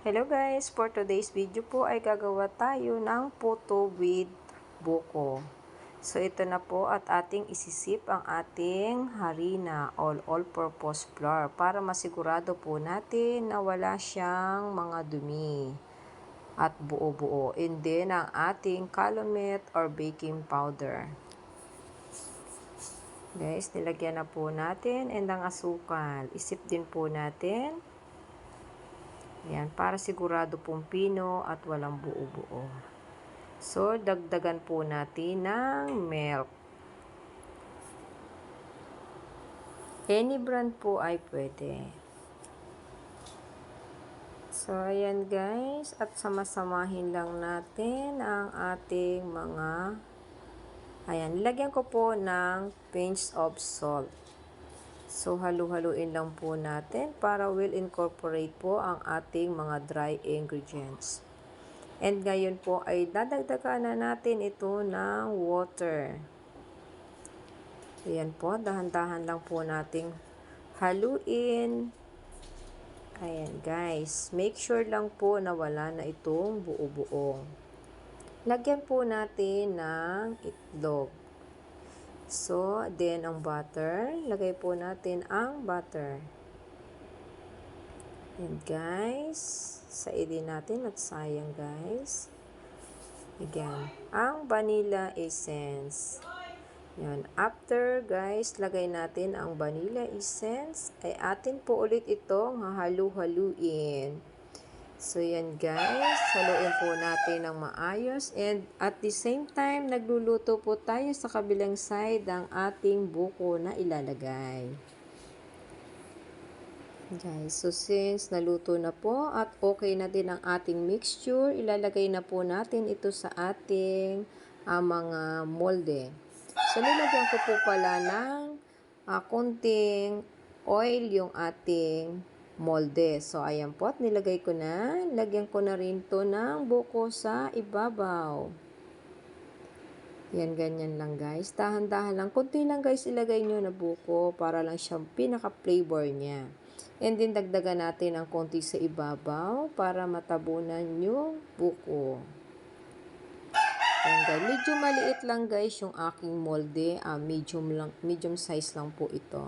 Hello guys, for today's video po ay gagawa tayo ng puto with buko. So ito na po at ating isisip ang ating harina or all-purpose flour para masigurado po natin na wala siyang mga dumi at buo-buo. And then ang ating calumet or baking powder. Guys, nilagyan na po natin and ang asukal. Isip din po natin. Ayan, para sigurado pong pino at walang buo-buo. So, dagdagan po natin ng milk. Any brand po ay pwede. So, ayan guys. At samasamahin lang natin ang ating mga... Ayan, nilagyan ko po ng pinch of salt. So, halu-haluin lang po natin para will incorporate po ang ating mga dry ingredients. And ngayon po ay dadagdagan na natin ito ng water. Ayan po, dahan-dahan lang po nating haluin. Ayan guys, make sure lang po na wala na itong buo-buo. Lagyan po natin ng itlog. So, then ang butter, lagay po natin ang butter. And guys, saidin natin at sayang guys. Again, ang vanilla essence. Yan. After guys, lagay natin ang vanilla essence, ay atin po ulit itong hahalu-haluin. So, yan guys. Haluin po natin ng maayos. And at the same time, nagluluto po tayo sa kabilang side ng ating buko na ilalagay. Guys, so since naluto na po at okay na din ang ating mixture, ilalagay na po natin ito sa ating mga molde. So, nilagyan ko po pala ng konting oil yung ating molde. So, ayan po at nilagay ko na. Lagyan ko na rin to ng buko sa ibabaw. Yan, ganyan lang guys. Dahan-dahan lang. Kunti lang guys ilagay nyo na buko para lang siyang pinaka-flavor niya. And then, dagdagan natin ang konti sa ibabaw para matabunan yung buko. Yan guys. Medyo maliit lang guys yung aking molde. Medium size lang po ito.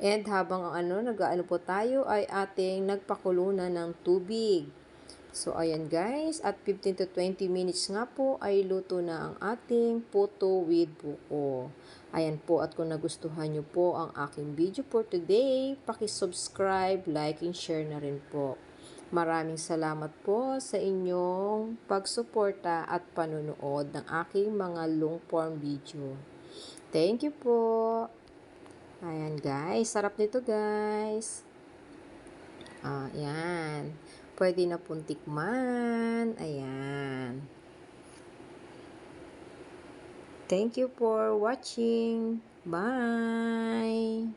And habang nag-aano po tayo ay ating nagpakulo na ng tubig. So, ayan guys. At 15 to 20 minutes nga po ay luto na ang ating puto with buko. Ayan po. At kung nagustuhan nyo po ang aking video for today, paki-subscribe, like, and share na rin po. Maraming salamat po sa inyong pagsuporta at panunood ng aking mga long form video. Thank you po. Ayan guys, sarap nito guys. Ayan. Pwede na pong tikman. Ayan. Thank you for watching. Bye!